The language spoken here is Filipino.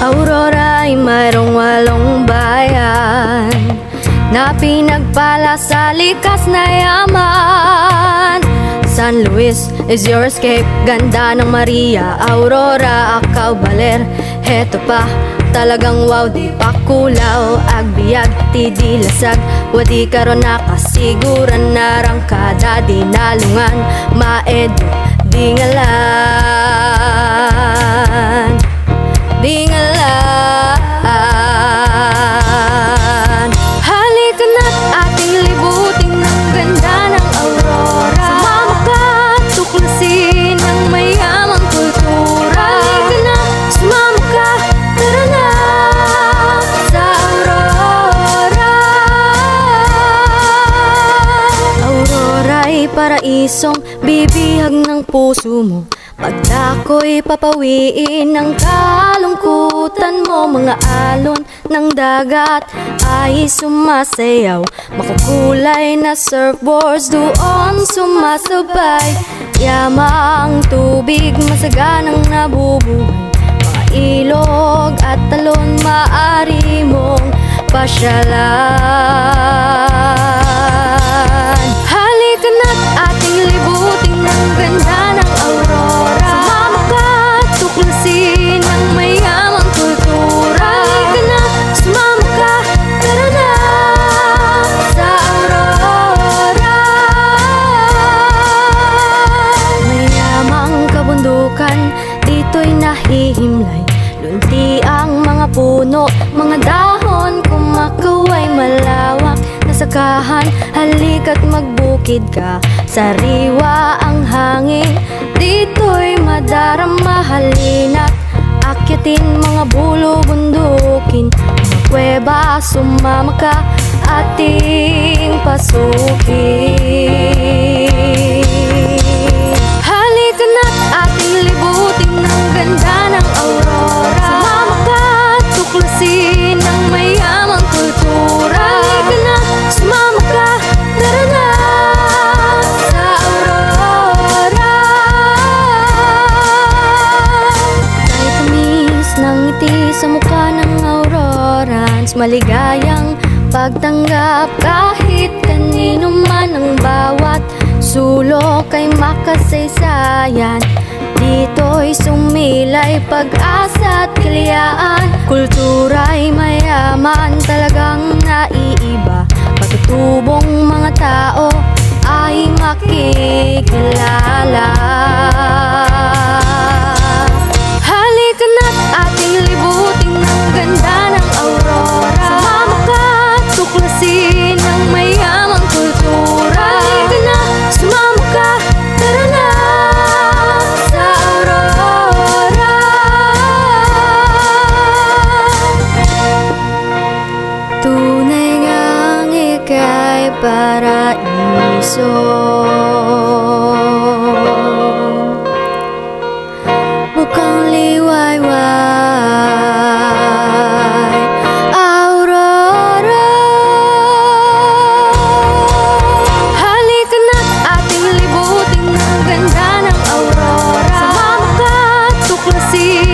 Aurora ay mayroong 8 bayan na pinagpala sa likas na yaman. San Luis is your escape, ganda ng Maria. Aurora, Acao, Baler, heto pa, talagang wow. Di pa kulaw, agbiag, ti di lasag, wadi karon nakasiguran na rangkada. Di nalungan, maedo, di ngalan, di ngalan. Halika na't ating libutin ng ganda ng Aurora. Sumama ka, tuklasin ang mayamang kultura. Halika na, sumama ka, tara na sa Aurora. Aurora'y paraisong bibihag ng puso mo. Pagdako'y papawiin ng kalungkutan mo. Mga alon ng dagat ay sumasayaw, makukulay na surfboards doon sumasabay. Yamang tubig, masaganang nabubuhay. Mga ilog at talon, maaari mong pasyalan. Halika na't ating libutin ng ganda ng Aurora. Sumama ka, tuklasin ang mayamang kultura. Halika na, sumama ka, tara na sa Aurora. Mayamang kabundukan, dito'y nahihimlay. Lunti ang mga puno, mga dahon, kumakaway malawak na sakahan. Halika't magbukid ka, sariwa ang hangin. Dito'y madarama, halina't akyatin mga bulo, bundukin, mga kuweba. Sumama ka, ating pasukin. Halika na't ating libutin ng ganda ng Aurora. Sumama ka, tuklasin ang mayamang kultura. Halika na, sumama ka, tara na sa Aurora. Kahit tamis ng ngiti sa mukha ng Aurorans, maligayang pagtanggap kahit kanino man. Ang bawat sulok ay makasaysayan. Dito'y sumilay pag-asa at kaliyaan. Kultura'y mayaman, talagang naiiba. Patutubong mga tao ay makikilala. Halika na't ating libutin ng ganda ng Aurora. Sumama ka, tuklasin ang mayamang kultura. Halika na, sumama ka, tara na sa Aurora. Tunay ngang ika'y paraiso, mukhang liwayway, Aurora. Halika na't ating libutin ng ganda ng Aurora. Sumama ka, tuklasin